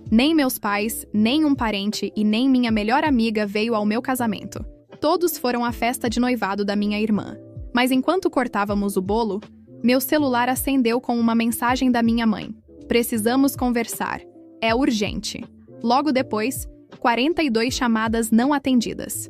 Nem meus pais, nem um parente e nem minha melhor amiga veio ao meu casamento. Todos foram à festa de noivado da minha irmã. Mas enquanto cortávamos o bolo, meu celular acendeu com uma mensagem da minha mãe. Precisamos conversar. É urgente. Logo depois, 42 chamadas não atendidas.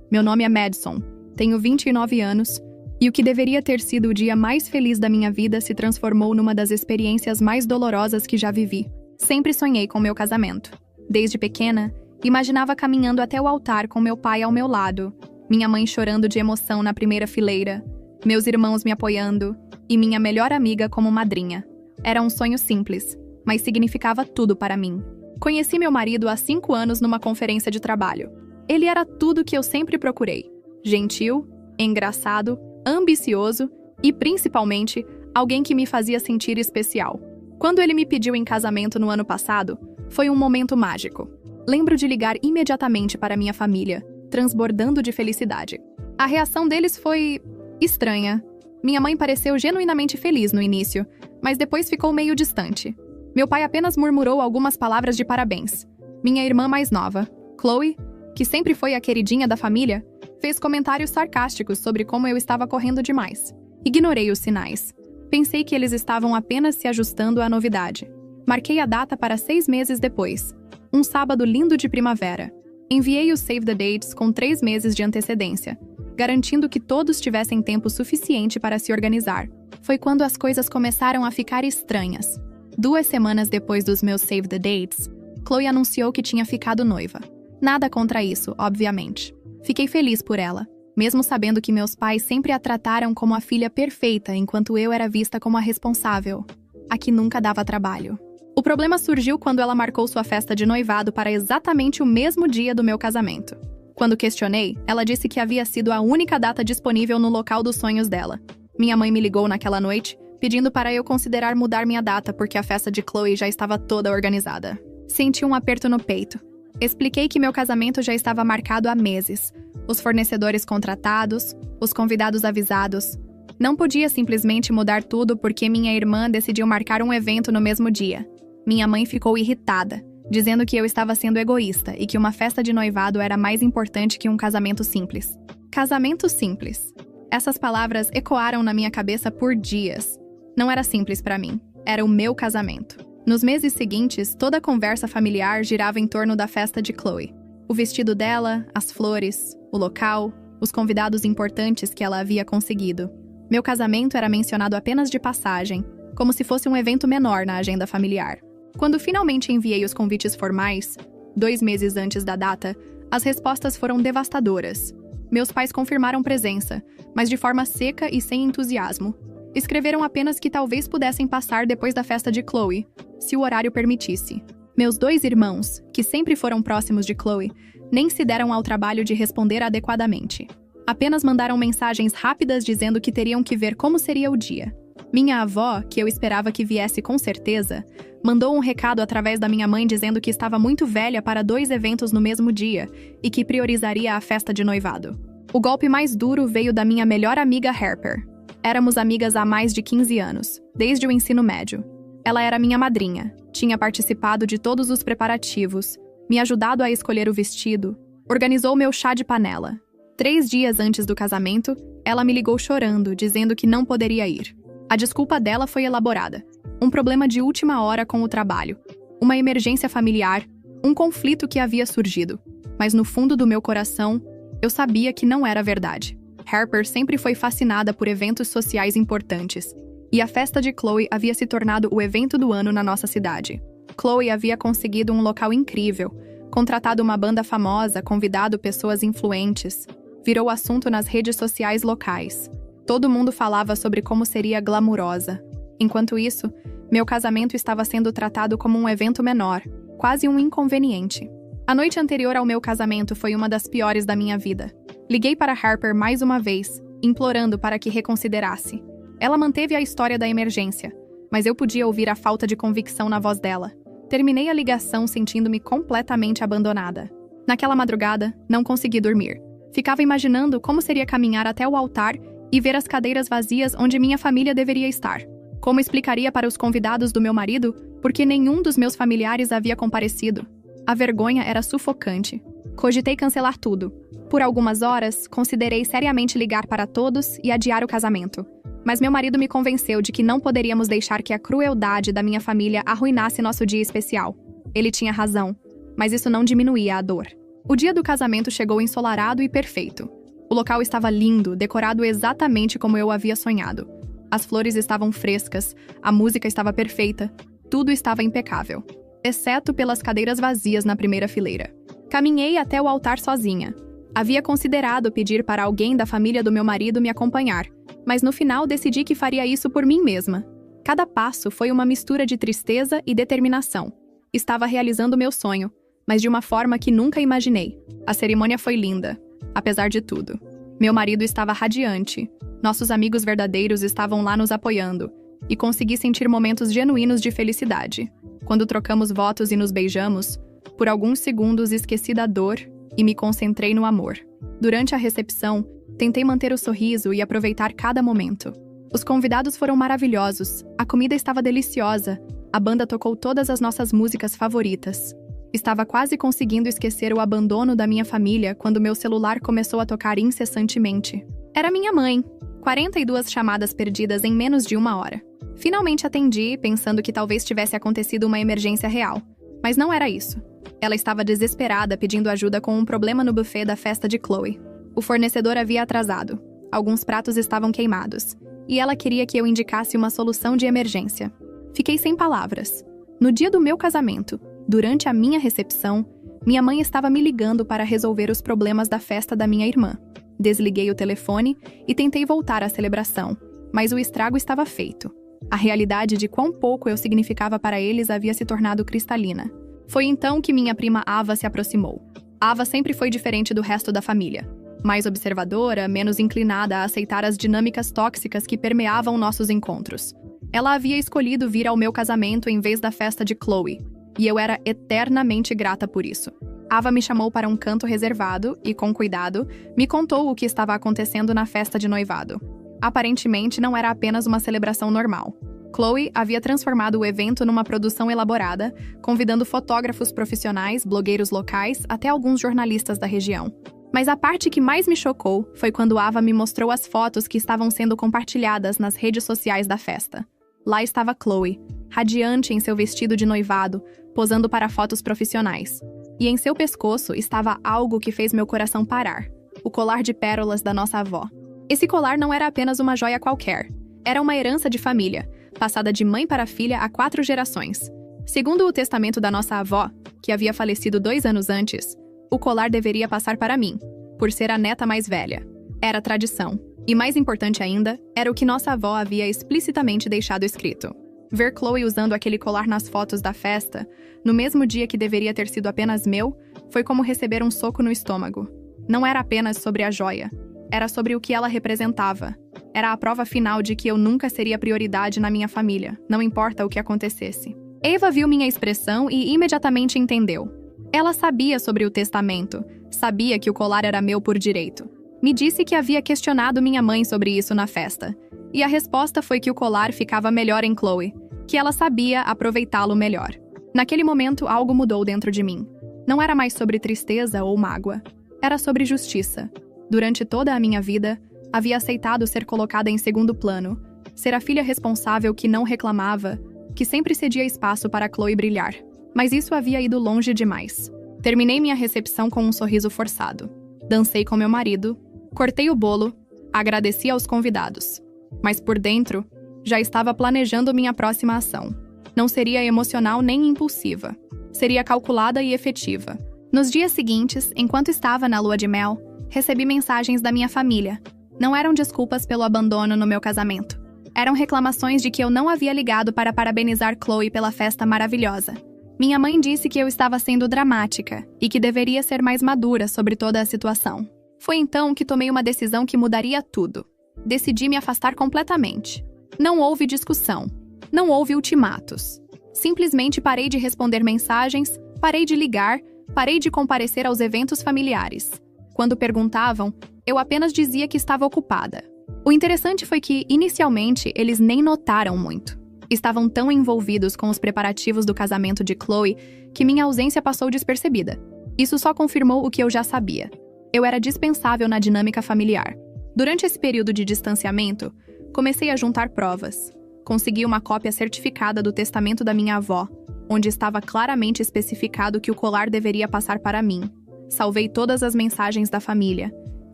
Meu nome é Madison, tenho 29 anos, e o que deveria ter sido o dia mais feliz da minha vida se transformou numa das experiências mais dolorosas que já vivi. Sempre sonhei com meu casamento. Desde pequena, imaginava caminhando até o altar com meu pai ao meu lado, minha mãe chorando de emoção na primeira fileira, meus irmãos me apoiando e minha melhor amiga como madrinha. Era um sonho simples, mas significava tudo para mim. Conheci meu marido há 5 anos numa conferência de trabalho. Ele era tudo que eu sempre procurei. Gentil, engraçado, ambicioso e, principalmente, alguém que me fazia sentir especial. Quando ele me pediu em casamento no ano passado, foi um momento mágico. Lembro de ligar imediatamente para minha família, transbordando de felicidade. A reação deles foi estranha. Minha mãe pareceu genuinamente feliz no início, mas depois ficou meio distante. Meu pai apenas murmurou algumas palavras de parabéns. Minha irmã mais nova, Chloe, que sempre foi a queridinha da família, fez comentários sarcásticos sobre como eu estava correndo demais. Ignorei os sinais. Pensei que eles estavam apenas se ajustando à novidade. Marquei a data para 6 meses depois, um sábado lindo de primavera. Enviei os Save the Dates com 3 meses de antecedência, garantindo que todos tivessem tempo suficiente para se organizar. Foi quando as coisas começaram a ficar estranhas. 2 semanas depois dos meus Save the Dates, Chloe anunciou que tinha ficado noiva. Nada contra isso, obviamente. Fiquei feliz por ela, mesmo sabendo que meus pais sempre a trataram como a filha perfeita, enquanto eu era vista como a responsável, a que nunca dava trabalho. O problema surgiu quando ela marcou sua festa de noivado para exatamente o mesmo dia do meu casamento. Quando questionei, ela disse que havia sido a única data disponível no local dos sonhos dela. Minha mãe me ligou naquela noite, pedindo para eu considerar mudar minha data porque a festa de Chloe já estava toda organizada. Senti um aperto no peito. Expliquei que meu casamento já estava marcado há meses. Os fornecedores contratados, os convidados avisados. Não podia simplesmente mudar tudo porque minha irmã decidiu marcar um evento no mesmo dia. Minha mãe ficou irritada, dizendo que eu estava sendo egoísta e que uma festa de noivado era mais importante que um casamento simples. Casamento simples. Essas palavras ecoaram na minha cabeça por dias. Não era simples para mim, era o meu casamento. Nos meses seguintes, toda a conversa familiar girava em torno da festa de Chloe. O vestido dela, as flores, o local, os convidados importantes que ela havia conseguido. Meu casamento era mencionado apenas de passagem, como se fosse um evento menor na agenda familiar. Quando finalmente enviei os convites formais, 2 meses antes da data, as respostas foram devastadoras. Meus pais confirmaram presença, mas de forma seca e sem entusiasmo. Escreveram apenas que talvez pudessem passar depois da festa de Chloe, se o horário permitisse. Meus 2 irmãos, que sempre foram próximos de Chloe, nem se deram ao trabalho de responder adequadamente. Apenas mandaram mensagens rápidas dizendo que teriam que ver como seria o dia. Minha avó, que eu esperava que viesse com certeza, mandou um recado através da minha mãe dizendo que estava muito velha para 2 eventos no mesmo dia e que priorizaria a festa de noivado. O golpe mais duro veio da minha melhor amiga Harper. Éramos amigas há mais de 15 anos, desde o ensino médio. Ela era minha madrinha, tinha participado de todos os preparativos, me ajudado a escolher o vestido, organizou meu chá de panela. 3 dias antes do casamento, ela me ligou chorando, dizendo que não poderia ir. A desculpa dela foi elaborada. Um problema de última hora com o trabalho, uma emergência familiar, um conflito que havia surgido. Mas no fundo do meu coração, eu sabia que não era verdade. Harper sempre foi fascinada por eventos sociais importantes, e a festa de Chloe havia se tornado o evento do ano na nossa cidade. Chloe havia conseguido um local incrível, contratado uma banda famosa, convidado pessoas influentes. Virou assunto nas redes sociais locais. Todo mundo falava sobre como seria glamurosa. Enquanto isso, meu casamento estava sendo tratado como um evento menor, quase um inconveniente. A noite anterior ao meu casamento foi uma das piores da minha vida. Liguei para Harper mais uma vez, implorando para que reconsiderasse. Ela manteve a história da emergência, mas eu podia ouvir a falta de convicção na voz dela. Terminei a ligação sentindo-me completamente abandonada. Naquela madrugada, não consegui dormir. Ficava imaginando como seria caminhar até o altar e ver as cadeiras vazias onde minha família deveria estar. Como explicaria para os convidados do meu marido porque nenhum dos meus familiares havia comparecido. A vergonha era sufocante. Cogitei cancelar tudo. Por algumas horas, considerei seriamente ligar para todos e adiar o casamento. Mas meu marido me convenceu de que não poderíamos deixar que a crueldade da minha família arruinasse nosso dia especial. Ele tinha razão, mas isso não diminuía a dor. O dia do casamento chegou ensolarado e perfeito. O local estava lindo, decorado exatamente como eu havia sonhado. As flores estavam frescas, a música estava perfeita, tudo estava impecável, exceto pelas cadeiras vazias na primeira fileira. Caminhei até o altar sozinha. Havia considerado pedir para alguém da família do meu marido me acompanhar, mas no final decidi que faria isso por mim mesma. Cada passo foi uma mistura de tristeza e determinação. Estava realizando meu sonho, mas de uma forma que nunca imaginei. A cerimônia foi linda, apesar de tudo. Meu marido estava radiante, nossos amigos verdadeiros estavam lá nos apoiando, e consegui sentir momentos genuínos de felicidade. Quando trocamos votos e nos beijamos, por alguns segundos esqueci da dor e me concentrei no amor. Durante a recepção, tentei manter o sorriso e aproveitar cada momento. Os convidados foram maravilhosos, a comida estava deliciosa, a banda tocou todas as nossas músicas favoritas. Estava quase conseguindo esquecer o abandono da minha família quando meu celular começou a tocar incessantemente. Era minha mãe. 42 chamadas perdidas em menos de uma hora. Finalmente atendi, pensando que talvez tivesse acontecido uma emergência real. Mas não era isso. Ela estava desesperada pedindo ajuda com um problema no buffet da festa de Chloe. O fornecedor havia atrasado. Alguns pratos estavam queimados. E ela queria que eu indicasse uma solução de emergência. Fiquei sem palavras. No dia do meu casamento, durante a minha recepção, minha mãe estava me ligando para resolver os problemas da festa da minha irmã. Desliguei o telefone e tentei voltar à celebração, mas o estrago estava feito. A realidade de quão pouco eu significava para eles havia se tornado cristalina. Foi então que minha prima Ava se aproximou. Ava sempre foi diferente do resto da família. Mais observadora, menos inclinada a aceitar as dinâmicas tóxicas que permeavam nossos encontros. Ela havia escolhido vir ao meu casamento em vez da festa de Chloe, e eu era eternamente grata por isso. Ava me chamou para um canto reservado e, com cuidado, me contou o que estava acontecendo na festa de noivado. Aparentemente, não era apenas uma celebração normal. Chloe havia transformado o evento numa produção elaborada, convidando fotógrafos profissionais, blogueiros locais, até alguns jornalistas da região. Mas a parte que mais me chocou foi quando Ava me mostrou as fotos que estavam sendo compartilhadas nas redes sociais da festa. Lá estava Chloe, radiante em seu vestido de noivado, posando para fotos profissionais. E em seu pescoço estava algo que fez meu coração parar: o colar de pérolas da nossa avó. Esse colar não era apenas uma joia qualquer. Era uma herança de família, passada de mãe para filha há 4 gerações. Segundo o testamento da nossa avó, que havia falecido 2 anos antes, o colar deveria passar para mim, por ser a neta mais velha. Era tradição. E mais importante ainda, era o que nossa avó havia explicitamente deixado escrito. Ver Chloe usando aquele colar nas fotos da festa, no mesmo dia que deveria ter sido apenas meu, foi como receber um soco no estômago. Não era apenas sobre a joia, era sobre o que ela representava. Era a prova final de que eu nunca seria prioridade na minha família, não importa o que acontecesse. Eva viu minha expressão e imediatamente entendeu. Ela sabia sobre o testamento, sabia que o colar era meu por direito. Me disse que havia questionado minha mãe sobre isso na festa. E a resposta foi que o colar ficava melhor em Chloe, que ela sabia aproveitá-lo melhor. Naquele momento, algo mudou dentro de mim. Não era mais sobre tristeza ou mágoa. Era sobre justiça. Durante toda a minha vida, havia aceitado ser colocada em segundo plano, ser a filha responsável que não reclamava, que sempre cedia espaço para Chloe brilhar. Mas isso havia ido longe demais. Terminei minha recepção com um sorriso forçado. Dancei com meu marido, cortei o bolo, agradeci aos convidados. Mas por dentro, já estava planejando minha próxima ação. Não seria emocional nem impulsiva. Seria calculada e efetiva. Nos dias seguintes, enquanto estava na lua de mel, recebi mensagens da minha família. Não eram desculpas pelo abandono no meu casamento. Eram reclamações de que eu não havia ligado para parabenizar Chloe pela festa maravilhosa. Minha mãe disse que eu estava sendo dramática e que deveria ser mais madura sobre toda a situação. Foi então que tomei uma decisão que mudaria tudo. Decidi me afastar completamente. Não houve discussão. Não houve ultimatos. Simplesmente parei de responder mensagens, parei de ligar, parei de comparecer aos eventos familiares. Quando perguntavam, eu apenas dizia que estava ocupada. O interessante foi que, inicialmente, eles nem notaram muito. Estavam tão envolvidos com os preparativos do casamento de Chloe que minha ausência passou despercebida. Isso só confirmou o que eu já sabia. Eu era dispensável na dinâmica familiar. Durante esse período de distanciamento, comecei a juntar provas. Consegui uma cópia certificada do testamento da minha avó, onde estava claramente especificado que o colar deveria passar para mim. Salvei todas as mensagens da família,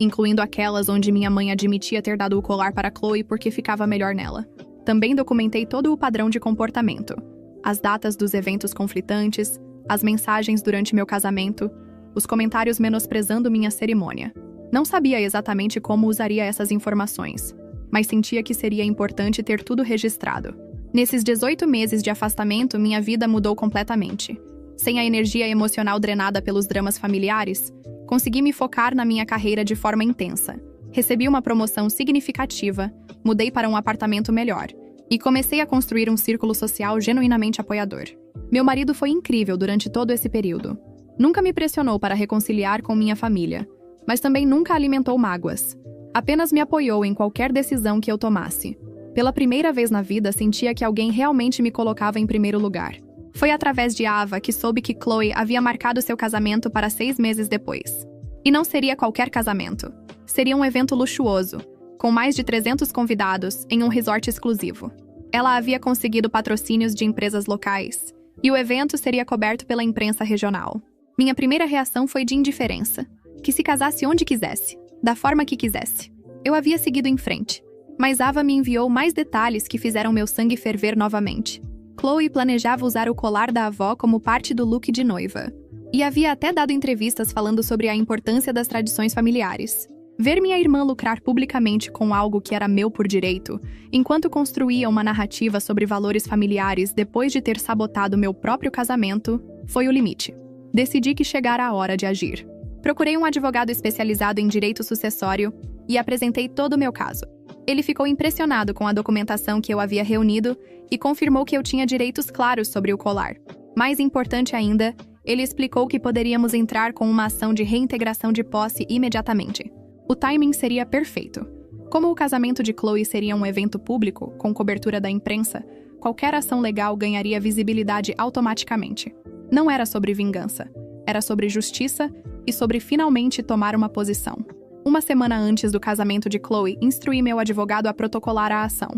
incluindo aquelas onde minha mãe admitia ter dado o colar para Chloe porque ficava melhor nela. Também documentei todo o padrão de comportamento, as datas dos eventos conflitantes, as mensagens durante meu casamento, os comentários menosprezando minha cerimônia. Não sabia exatamente como usaria essas informações, mas sentia que seria importante ter tudo registrado. Nesses 18 meses de afastamento, minha vida mudou completamente. Sem a energia emocional drenada pelos dramas familiares, consegui me focar na minha carreira de forma intensa. Recebi uma promoção significativa, mudei para um apartamento melhor e comecei a construir um círculo social genuinamente apoiador. Meu marido foi incrível durante todo esse período. Nunca me pressionou para reconciliar com minha família, mas também nunca alimentou mágoas. Apenas me apoiou em qualquer decisão que eu tomasse. Pela primeira vez na vida, sentia que alguém realmente me colocava em primeiro lugar. Foi através de Ava que soube que Chloe havia marcado seu casamento para 6 meses depois. E não seria qualquer casamento. Seria um evento luxuoso, com mais de 300 convidados, em um resort exclusivo. Ela havia conseguido patrocínios de empresas locais, e o evento seria coberto pela imprensa regional. Minha primeira reação foi de indiferença. Que se casasse onde quisesse, da forma que quisesse. Eu havia seguido em frente. Mas Ava me enviou mais detalhes que fizeram meu sangue ferver novamente. Chloe planejava usar o colar da avó como parte do look de noiva. E havia até dado entrevistas falando sobre a importância das tradições familiares. Ver minha irmã lucrar publicamente com algo que era meu por direito, enquanto construía uma narrativa sobre valores familiares depois de ter sabotado meu próprio casamento, foi o limite. Decidi que chegara a hora de agir. Procurei um advogado especializado em direito sucessório e apresentei todo o meu caso. Ele ficou impressionado com a documentação que eu havia reunido e confirmou que eu tinha direitos claros sobre o colar. Mais importante ainda, ele explicou que poderíamos entrar com uma ação de reintegração de posse imediatamente. O timing seria perfeito. Como o casamento de Chloe seria um evento público, com cobertura da imprensa, qualquer ação legal ganharia visibilidade automaticamente. Não era sobre vingança, era sobre justiça e sobre finalmente tomar uma posição. Uma semana antes do casamento de Chloe, instruí meu advogado a protocolar a ação.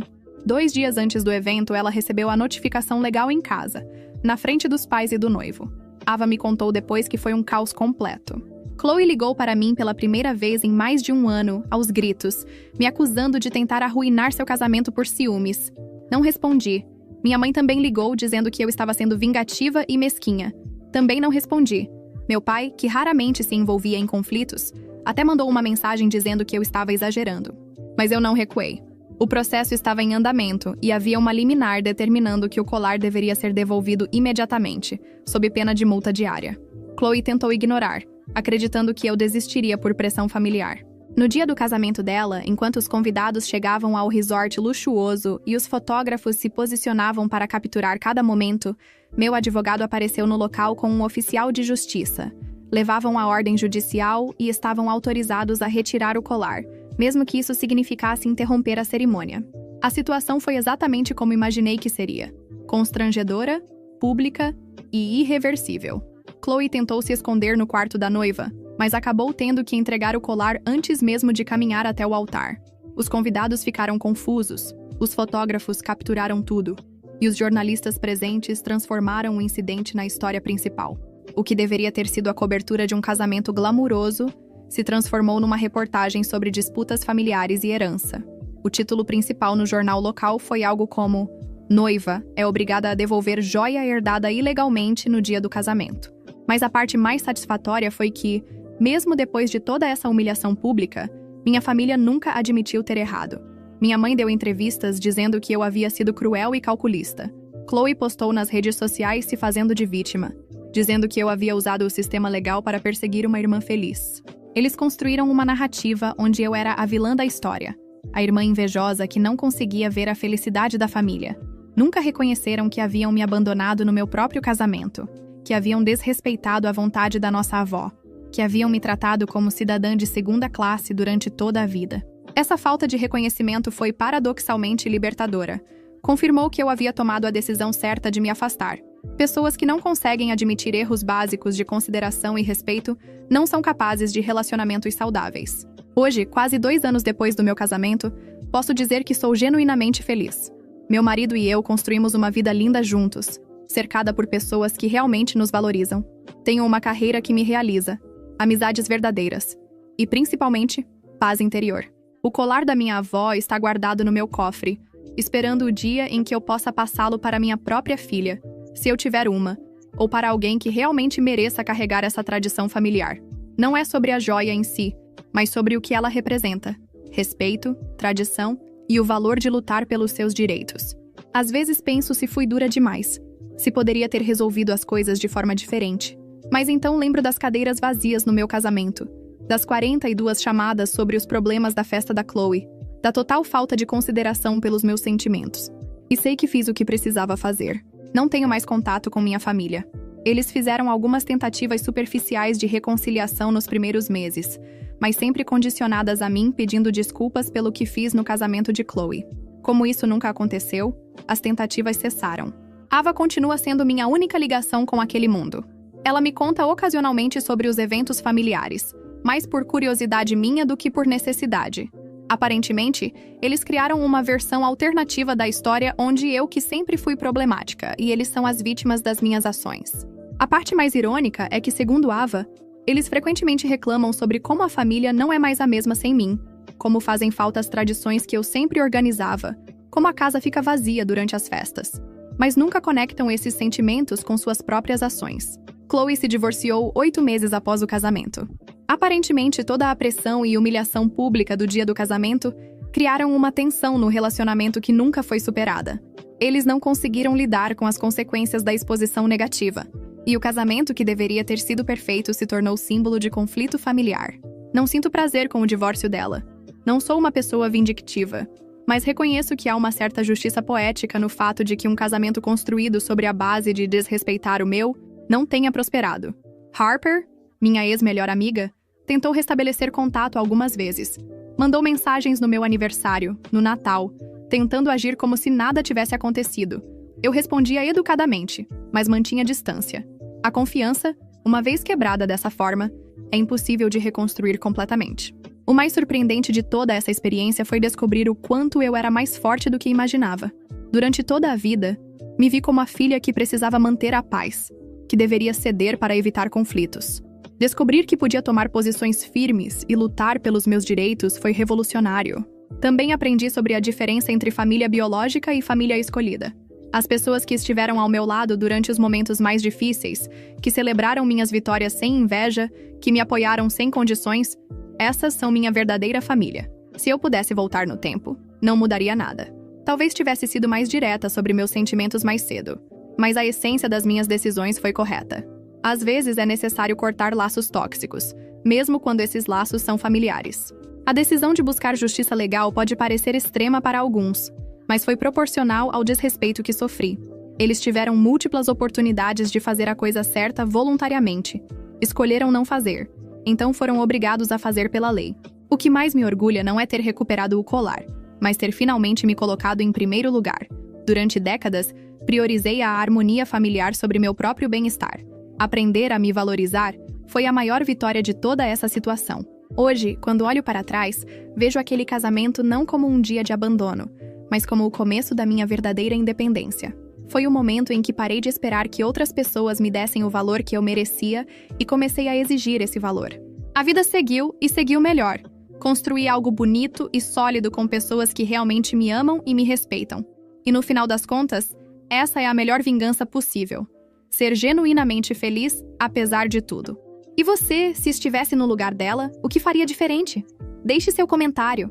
2 dias antes do evento, ela recebeu a notificação legal em casa, na frente dos pais e do noivo. Ava me contou depois que foi um caos completo. Chloe ligou para mim pela primeira vez em mais de 1 ano, aos gritos, me acusando de tentar arruinar seu casamento por ciúmes. Não respondi. Minha mãe também ligou dizendo que eu estava sendo vingativa e mesquinha. Também não respondi. Meu pai, que raramente se envolvia em conflitos, até mandou uma mensagem dizendo que eu estava exagerando. Mas eu não recuei. O processo estava em andamento e havia uma liminar determinando que o colar deveria ser devolvido imediatamente, sob pena de multa diária. Chloe tentou ignorar, acreditando que eu desistiria por pressão familiar. No dia do casamento dela, enquanto os convidados chegavam ao resort luxuoso e os fotógrafos se posicionavam para capturar cada momento, meu advogado apareceu no local com um oficial de justiça. Levavam a ordem judicial e estavam autorizados a retirar o colar, mesmo que isso significasse interromper a cerimônia. A situação foi exatamente como imaginei que seria: constrangedora, pública e irreversível. Chloe tentou se esconder no quarto da noiva, mas acabou tendo que entregar o colar antes mesmo de caminhar até o altar. Os convidados ficaram confusos, os fotógrafos capturaram tudo, e os jornalistas presentes transformaram o incidente na história principal. O que deveria ter sido a cobertura de um casamento glamuroso se transformou numa reportagem sobre disputas familiares e herança. O título principal no jornal local foi algo como: "Noiva é obrigada a devolver joia herdada ilegalmente no dia do casamento." Mas a parte mais satisfatória foi que, mesmo depois de toda essa humilhação pública, minha família nunca admitiu ter errado. Minha mãe deu entrevistas dizendo que eu havia sido cruel e calculista. Chloe postou nas redes sociais se fazendo de vítima, dizendo que eu havia usado o sistema legal para perseguir uma irmã feliz. Eles construíram uma narrativa onde eu era a vilã da história, a irmã invejosa que não conseguia ver a felicidade da família. Nunca reconheceram que haviam me abandonado no meu próprio casamento, que haviam desrespeitado a vontade da nossa avó, que haviam me tratado como cidadã de segunda classe durante toda a vida. Essa falta de reconhecimento foi paradoxalmente libertadora. confirmou que eu havia tomado a decisão certa de me afastar. Pessoas que não conseguem admitir erros básicos de consideração e respeito não são capazes de relacionamentos saudáveis. Hoje, quase 2 anos depois do meu casamento, posso dizer que sou genuinamente feliz. Meu marido e eu construímos uma vida linda juntos, cercada por pessoas que realmente nos valorizam. Tenho uma carreira que me realiza, amizades verdadeiras e, principalmente, paz interior. O colar da minha avó está guardado no meu cofre, esperando o dia em que eu possa passá-lo para minha própria filha, se eu tiver uma, ou para alguém que realmente mereça carregar essa tradição familiar. Não é sobre a joia em si, mas sobre o que ela representa: respeito, tradição e o valor de lutar pelos seus direitos. Às vezes penso se fui dura demais, se poderia ter resolvido as coisas de forma diferente. Mas então lembro das cadeiras vazias no meu casamento, das 42 chamadas sobre os problemas da festa da Chloe, da total falta de consideração pelos meus sentimentos. E sei que fiz o que precisava fazer. Não tenho mais contato com minha família. Eles fizeram algumas tentativas superficiais de reconciliação nos primeiros meses, mas sempre condicionadas a mim pedindo desculpas pelo que fiz no casamento de Chloe. Como isso nunca aconteceu, as tentativas cessaram. Ava continua sendo minha única ligação com aquele mundo. Ela me conta ocasionalmente sobre os eventos familiares, mais por curiosidade minha do que por necessidade. Aparentemente, eles criaram uma versão alternativa da história onde eu que sempre fui problemática e eles são as vítimas das minhas ações. A parte mais irônica é que, segundo Ava, eles frequentemente reclamam sobre como a família não é mais a mesma sem mim, como fazem falta as tradições que eu sempre organizava, como a casa fica vazia durante as festas. Mas nunca conectam esses sentimentos com suas próprias ações. Chloe se divorciou 8 meses após o casamento. Aparentemente, toda a pressão e humilhação pública do dia do casamento criaram uma tensão no relacionamento que nunca foi superada. Eles não conseguiram lidar com as consequências da exposição negativa, e o casamento que deveria ter sido perfeito se tornou símbolo de conflito familiar. Não sinto prazer com o divórcio dela. Não sou uma pessoa vindictiva, mas reconheço que há uma certa justiça poética no fato de que um casamento construído sobre a base de desrespeitar o meu não tenha prosperado. Harper, minha ex-melhor amiga, tentou restabelecer contato algumas vezes. Mandou mensagens no meu aniversário, no Natal, tentando agir como se nada tivesse acontecido. Eu respondia educadamente, mas mantinha distância. A confiança, uma vez quebrada dessa forma, é impossível de reconstruir completamente. O mais surpreendente de toda essa experiência foi descobrir o quanto eu era mais forte do que imaginava. Durante toda a vida, me vi como a filha que precisava manter a paz, que deveria ceder para evitar conflitos. Descobrir que podia tomar posições firmes e lutar pelos meus direitos foi revolucionário. Também aprendi sobre a diferença entre família biológica e família escolhida. As pessoas que estiveram ao meu lado durante os momentos mais difíceis, que celebraram minhas vitórias sem inveja, que me apoiaram sem condições, essas são minha verdadeira família. Se eu pudesse voltar no tempo, não mudaria nada. Talvez tivesse sido mais direta sobre meus sentimentos mais cedo, mas a essência das minhas decisões foi correta. Às vezes é necessário cortar laços tóxicos, mesmo quando esses laços são familiares. A decisão de buscar justiça legal pode parecer extrema para alguns, mas foi proporcional ao desrespeito que sofri. Eles tiveram múltiplas oportunidades de fazer a coisa certa voluntariamente. Escolheram não fazer, então foram obrigados a fazer pela lei. O que mais me orgulha não é ter recuperado o colar, mas ter finalmente me colocado em primeiro lugar. Durante décadas, priorizei a harmonia familiar sobre meu próprio bem-estar. Aprender a me valorizar foi a maior vitória de toda essa situação. Hoje, quando olho para trás, vejo aquele casamento não como um dia de abandono, mas como o começo da minha verdadeira independência. Foi o momento em que parei de esperar que outras pessoas me dessem o valor que eu merecia e comecei a exigir esse valor. A vida seguiu e seguiu melhor. Construí algo bonito e sólido com pessoas que realmente me amam e me respeitam. E no final das contas, essa é a melhor vingança possível. Ser genuinamente feliz, apesar de tudo. E você, se estivesse no lugar dela, o que faria diferente? Deixe seu comentário.